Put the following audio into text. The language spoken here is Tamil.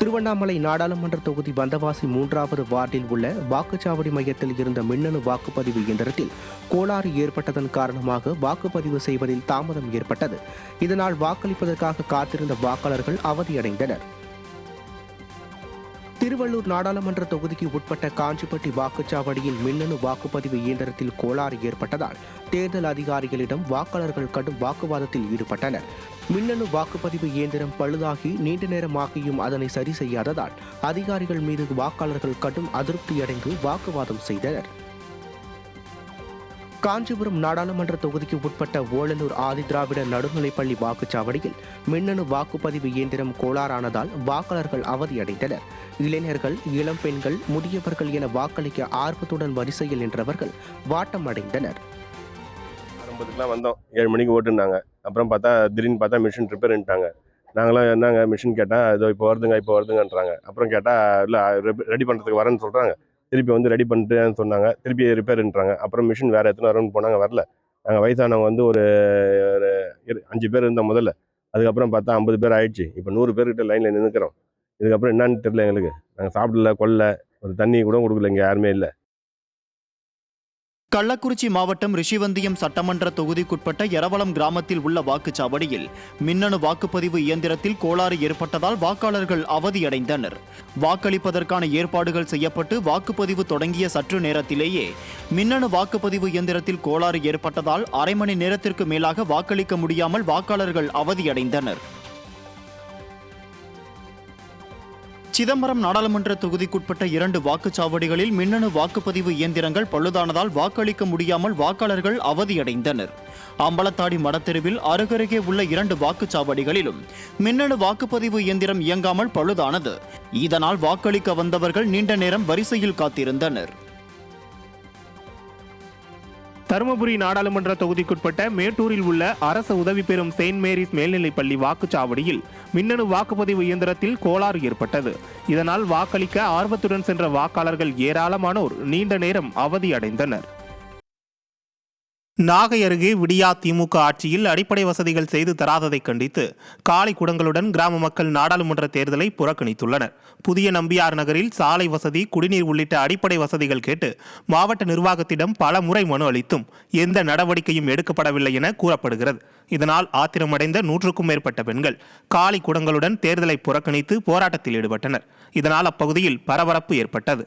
திருவண்ணாமலை நாடாளுமன்ற தொகுதி வந்தவாசி 3வது வார்டில் உள்ள வாக்குச்சாவடி மையத்தில் இருந்த மின்னணு வாக்குப்பதிவு இயந்திரத்தில் கோளாறு ஏற்பட்டதன் காரணமாக வாக்குப்பதிவு செய்வதில் தாமதம் ஏற்பட்டது. இதனால் வாக்களிப்பதற்காக காத்திருந்த வாக்காளர்கள் அவதியடைந்தனர். திருவள்ளூர் நாடாளுமன்ற தொகுதிக்கு உட்பட்ட காஞ்சிப்பட்டி வாக்குச்சாவடியில் மின்னணு வாக்குப்பதிவு இயந்திரத்தில் கோளாறு ஏற்பட்டதால் தேர்தல் அதிகாரிகளிடம் வாக்காளர்கள் கடும் வாக்குவாதத்தில் ஈடுபட்டனர். மின்னணு வாக்குப்பதிவு இயந்திரம் பழுதாகி நீண்ட நேரமாகியும் அதனை சரி செய்யாததால் அதிகாரிகள் மீது வாக்காளர்கள் கடும் அதிருப்தியடைந்து வாக்குவாதம் செய்தனர். காஞ்சிபுரம் நாடாளுமன்ற தொகுதிக்கு உட்பட்ட ஓலனூர் ஆதிதிராவிட நடுநிலைப்பள்ளி வாக்குச்சாவடியில் மின்னணு வாக்குப்பதிவு இயந்திரம் கோளாறானதால் வாக்காளர்கள் அவதியடைந்தனர். இளைஞர்கள், இளம் பெண்கள், முதியவர்கள் என வாக்களிக்க ஆர்வத்துடன் வரிசையில் நின்றவர்கள் வாட்டம் அடைந்தனர். ஆரம்பத்துக்குலாம் வந்தோம், 7 மணிக்கு ஓட்டுனாங்க. அப்புறம் திடீர்னு பார்த்தா மிஷின் ரிப்பேர்ன்ட்டாங்க. நாங்களாம் என்னங்க மிஷின் கேட்டால் இதோ இப்போ வருதுங்கன்றாங்க. அப்புறம் கேட்டால் இல்லை ரெடி பண்ணுறதுக்கு வரேன்னு சொல்கிறாங்க. திருப்பி வந்து ரெடி பண்ணிட்டுன்னு சொன்னாங்க. திருப்பி ரிப்பேர்ன்றாங்க. அப்புறம் மிஷின் வேறு எத்தனை வரணும்னு போனாங்க, வரல. நாங்கள் வயசானவங்க வந்து ஒரு 5 பேர் இருந்தோம் முதல்ல. அதுக்கப்புறம் பார்த்தா 50 பேர் ஆயிடுச்சு. இப்போ 100 பேர்கிட்ட லைனில் நின்றுக்கிறோம். இதுக்கப்புறம் என்னன்னு தெரியல எங்களுக்கு. நாங்கள் சாப்பிடல, கொல்ல, ஒரு தண்ணி கூட கொடுக்கல, இங்கே யாருமே இல்லை. கள்ளக்குறிச்சி மாவட்டம் ரிஷிவந்தியம் சட்டமன்ற தொகுதிக்குட்பட்ட எரவலம் கிராமத்தில் உள்ள வாக்குச்சாவடியில் மின்னணு வாக்குப்பதிவு இயந்திரத்தில் கோளாறு ஏற்பட்டதால் வாக்காளர்கள் அவதியடைந்தனர். வாக்களிப்பதற்கான ஏற்பாடுகள் செய்யப்பட்டு வாக்குப்பதிவு தொடங்கிய சற்று நேரத்திலேயே மின்னணு வாக்குப்பதிவு இயந்திரத்தில் கோளாறு ஏற்பட்டதால் அரை மணி நேரத்திற்கு மேலாக வாக்களிக்க முடியாமல் வாக்காளர்கள் அவதியடைந்தனர். சிதம்பரம் நாடாளுமன்ற தொகுதிக்குட்பட்ட 2 வாக்குச்சாவடிகளில் மின்னணு வாக்குப்பதிவு இயந்திரங்கள் பழுதானதால் வாக்களிக்க முடியாமல் வாக்காளர்கள் அவதியடைந்தனர். அம்பலத்தாடி மடத்தெருவில் அருகருகே உள்ள 2 வாக்குச்சாவடிகளிலும் மின்னணு வாக்குப்பதிவு இயந்திரம் இயங்காமல் பழுதானது. இதனால் வாக்களிக்க வந்தவர்கள் நீண்ட நேரம் வரிசையில் காத்திருந்தனர். தருமபுரி நாடாளுமன்ற தொகுதிக்குட்பட்ட மேட்டூரில் உள்ள அரசு உதவி பெறும் செயின்ட் மேரிஸ் மேல்நிலைப்பள்ளி வாக்குச்சாவடியில் மின்னணு வாக்குப்பதிவு இயந்திரத்தில் கோளாறு ஏற்பட்டது. இதனால் வாக்களிக்க ஆர்வத்துடன் சென்ற வாக்காளர்கள் ஏராளமானோர் நீண்ட நேரம் அவதியடைந்தனர். நாகை அருகே விடியா திமுக ஆட்சியில் அடிப்படை வசதிகள் செய்து தராததை கண்டித்து காளை குடங்களுடன் கிராம மக்கள் நாடாளுமன்ற தேர்தலை புறக்கணித்துள்ளனர். புதிய நம்பியார் நகரில் சாலை வசதி, குடிநீர் உள்ளிட்ட அடிப்படை வசதிகள் கேட்டு மாவட்ட நிர்வாகத்திடம் பல முறை மனு அளித்தும் எந்த நடவடிக்கையும் எடுக்கப்படவில்லை என கூறப்படுகிறது. இதனால் ஆத்திரமடைந்த 100க்கும் மேற்பட்ட பெண்கள் காளை குடங்களுடன் தேர்தலை புறக்கணித்து போராட்டத்தில் ஈடுபட்டனர். இதனால் அப்பகுதியில் பரபரப்பு ஏற்பட்டது.